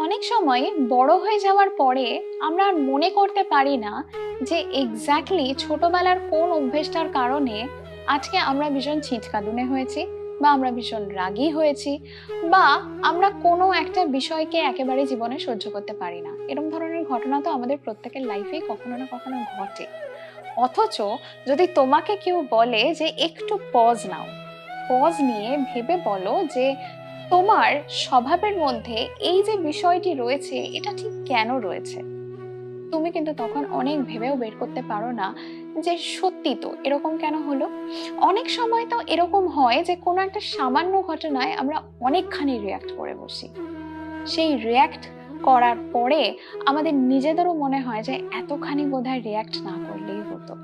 অনেক সময় বড় হয়ে যাওয়ার পরে আমরা আর মনে করতে পারি না যে এক্স্যাক্টলি ছোটবেলার কোন অভ্যেসটার কারণে আজকে আমরা ভীষণ ছিঁচকাদুনে হয়েছি, বা আমরা ভীষণ রাগী হয়েছি, বা আমরা কোনো একটা বিষয়কে একেবারে জীবনে সহ্য করতে পারি না। এরকম ধরনের ঘটনা তো আমাদের প্রত্যেকের লাইফেই কখনো না কখনো ঘটে। অথচ যদি তোমাকে কেউ বলে যে একটু পজ নাও, পজ নিয়ে ভেবে বলো যে তোমার স্বভাবের মধ্যে এই যে বিষয়টি রয়েছে এটা ঠিক কেন রয়েছে, তুমি কিন্তু তখন অনেক ভেবেও বের করতে পারো না যে সত্যি তো এরকম কেন হলো। অনেক সময় তো এরকম হয় যে কোনো একটা সামান্য ঘটনায় আমরা অনেকখানি রিয়াক্ট করে বসি। সেই রিয়াক্ট করার পরে আমাদের নিজেদেরও মনে হয় যে এতখানি বোধহয় রিয়াক্ট না করলেই হতো।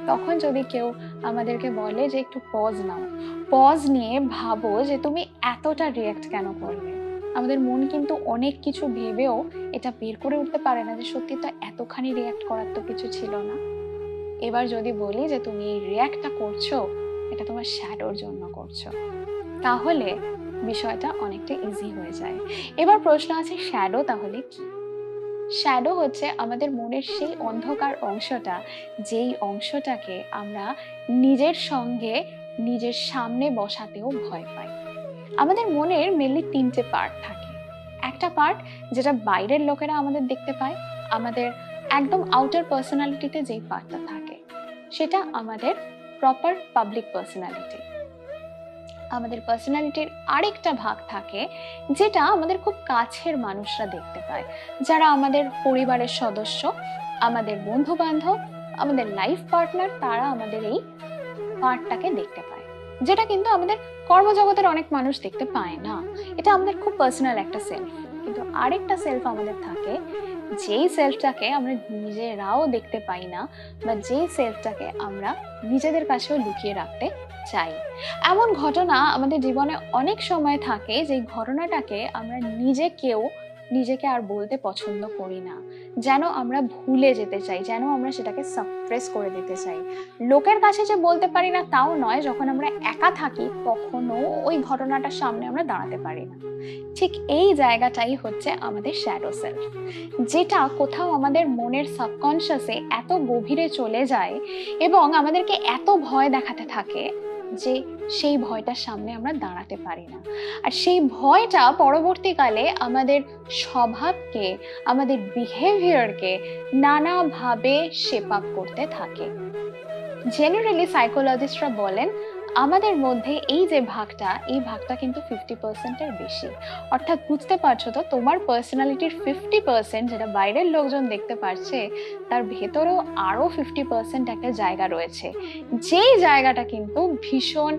তখন যদি কেউ আমাদেরকে বলে যে একটু পজ নাও, পজ নিয়ে ভাবো যে তুমি এতটা রিয়াক্ট কেন করলে, আমাদের মন কিন্তু অনেক কিছু ভেবেও এটা বের করে উঠতে পারে না যে সত্যি তো এতখানি রিয়াক্ট করার তো কিছু ছিল না। এবার যদি বলি যে তুমি এই রিয়াক্টটা করছো এটা তোমার শ্যাডোর জন্য করছো, তাহলে বিষয়টা অনেকটা ইজি হয়ে যায়। এবার প্রশ্ন আছে, শ্যাডো তাহলে কি? শ্যাডো হচ্ছে আমাদের মনের সেই অন্ধকার অংশটা, যেই অংশটাকে আমরা নিজের সঙ্গে নিজের সামনে বসাতেও ভয় পাই। আমাদের মনের মেনলি তিনটে পার্ট থাকে। একটা পার্ট যেটা বাইরের লোকেরা আমাদের দেখতে পায়, আমাদের একদম আউটার পার্সোনালিটিতে যেই পার্টটা থাকে সেটা আমাদের প্রপার পাবলিক পার্সোনালিটি। আমাদের পার্সোনালিটির আরেকটা ভাগ থাকে যেটা আমাদের খুব কাছের মানুষরা দেখতে পায়, যারা আমাদের পরিবারের সদস্য, আমাদের বন্ধু বান্ধব, আমাদের লাইফ পার্টনার, তারা আমাদের এই পার্টটাকে দেখতে পায়, যেটা কিন্তু আমাদের কর্মজগতের অনেক মানুষ দেখতে পায় না। এটা আমাদের খুব পার্সোনাল একটা সেলফ। কিন্তু আরেকটা সেলফ আমাদের থাকে, যেই সেলফটাকে আমরা নিজেরাও দেখতে পাই না, বা যেই সেলফটাকে আমরা নিজেদের কাছেও লুকিয়ে রাখতে চাই। এমন ঘটনা আমাদের জীবনে অনেক সময় থাকে যে ঘটনাটাকে আমরা নিজেকে আর বলতে পছন্দ করি না, যেন আমরা ভুলে যেতে চাই, যেন আমরা সেটাকে সাপ্রেস করে দিতে চাই। লোকের কাছে যে বলতে পারি না তাও নয়, যখন আমরা একা থাকি তখনও ওই ঘটনাটার সামনে আমরা দাঁড়াতে পারি না। ঠিক এই জায়গাটাই হচ্ছে আমাদের শ্যাডো সেলফ, যেটা কোথাও আমাদের মনের সাবকনশিয়াসে এত গভীরে চলে যায় এবং আমাদেরকে এত ভয় দেখাতে থাকে যে সেই ভয়টার সামনে আমরা দাঁড়াতে পারি না। আর সেই ভয়টা পরবর্তীকালে আমাদের স্বভাবকে, আমাদের বিহেভিয়ারকে নানাভাবে শেপ আপ করতে থাকে। জেনারেলি সাইকোলজিস্টরা বলেন আমাদের মধ্যে এই যে ভাগটা, এই ভাগটা কিন্তু 50%-এর বেশি। অর্থাৎ বুঝতে পারছো তো, তোমার পার্সোনালিটির 50% যেটা বাইরের লোকজন দেখতে পারছে, তার ভেতরেও আরো 50% একটা জায়গা রয়েছে, যেই জায়গাটা কিন্তু ভীষণ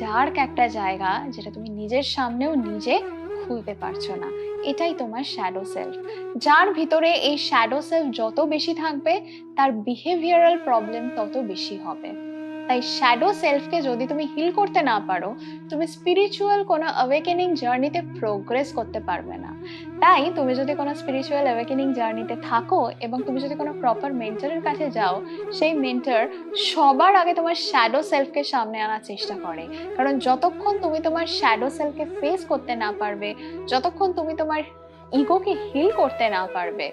ডার্ক একটা জায়গা, যেটা তুমি নিজের সামনেও নিজে খুলতে পারছো না। এটাই তোমার শ্যাডো সেলফ। যার ভিতরে এই শ্যাডো সেলফ যত বেশি থাকবে, তার বিহেভিয়ারাল প্রবলেম তত বেশি হবে। তাই শ্যাডো সেলফকে যদি তুমি হিল করতে না পারো, তুমি স্পিরিচুয়াল কোনো অ্যাওয়েকেনিং জার্নিতে প্রোগ্রেস করতে পারবে না। তাই তুমি যদি কোনো স্পিরিচুয়াল অ্যাওয়েকেনিং জার্নিতে থাকো এবং তুমি যদি কোনো প্রপার মেন্টরের কাছে যাও, সেই মেন্টর সবার আগে তোমার শ্যাডো সেলফকে সামনে আনার চেষ্টা করে। কারণ যতক্ষণ তুমি তোমার শ্যাডো সেলফকে ফেস করতে না পারবে, যতক্ষণ তুমি তোমার ইগোকে হিল করতে না পারবে,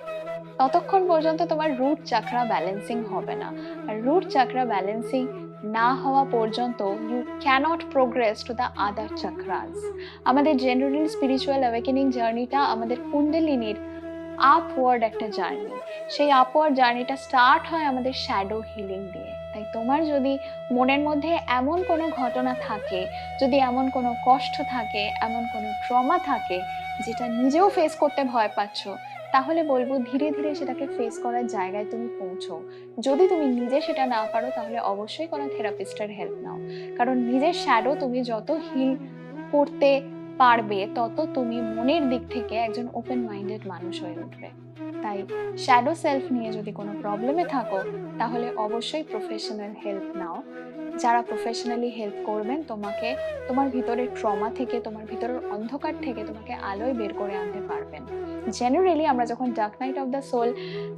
ততক্ষণ পর্যন্ত তোমার রুট চাকরা ব্যালেন্সিং হবে না। আর রুট চাকরা ব্যালেন্সিং না হওয়া পর্যন্ত you can't progress to the other chakras. আমাদের জেনারেল স্পিরিচুয়াল অ্যাওয়েকেনিং জার্নিটা আমাদের কুণ্ডলিনীর আপওয়ার্ড একটা জার্নি। সেই আপওয়ার্ড জার্নিটা স্টার্ট হয় আমাদের শ্যাডো হিলিং দিয়ে। তাই তোমার যদি মনের মধ্যে এমন কোনো ঘটনা থাকে, যদি এমন কোনো কষ্ট থাকে, এমন কোনো ট্রমা থাকে যেটা নিজেও ফেস করতে ভয় পাচ্ছ, তাহলে বলবো ধীরে ধীরে সেটাকে ফেস করার জায়গায় তুমি পৌঁছো। যদি তুমি নিজে সেটা না পারো, তাহলে অবশ্যই কোনো থেরাপিস্টের হেল্প নাও। কারণ নিজের শ্যাডো তুমি যত হিল করতে পারবে, তত তুমি মনের দিক থেকে একজন ওপেন মাইন্ডেড মানুষ হয়ে উঠবে। তাই শ্যাডো সেলফ নিয়ে যদি কোনো প্রবলেমে থাকো, তাহলে অবশ্যই প্রফেশনাল হেল্প নাও। যারা প্রফেশনালি হেল্প করবেন তোমাকে, তোমার ভিতরের ট্রমা থেকে, তোমার ভিতরের অন্ধকার থেকে তোমাকে আলোয় বের করে আনতে পারবেন। জেনারেলি আমরা যখন dark night of the soul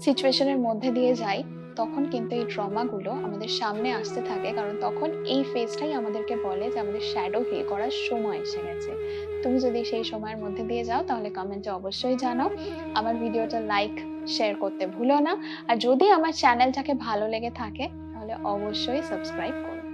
সিচুয়েশনের মধ্যে দিয়ে যাই, তখন কিন্তু এই ট্রমাগুলো আমাদের সামনে আসতে থাকে, কারণ তখন এই ফেজটাই আমাদেরকে বলে যে আমাদের শ্যাডো হিল করার সময় এসে গেছে। তুমি যদি সেই সময়ের মধ্যে দিয়ে যাও তাহলে কমেন্টে অবশ্যই জানাও। আমার ভিডিওটা লাইক শেয়ার করতে ভুলো না। আর যদি আমার চ্যানেলটাকে ভালো লেগে থাকে তাহলে অবশ্যই সাবস্ক্রাইব করো।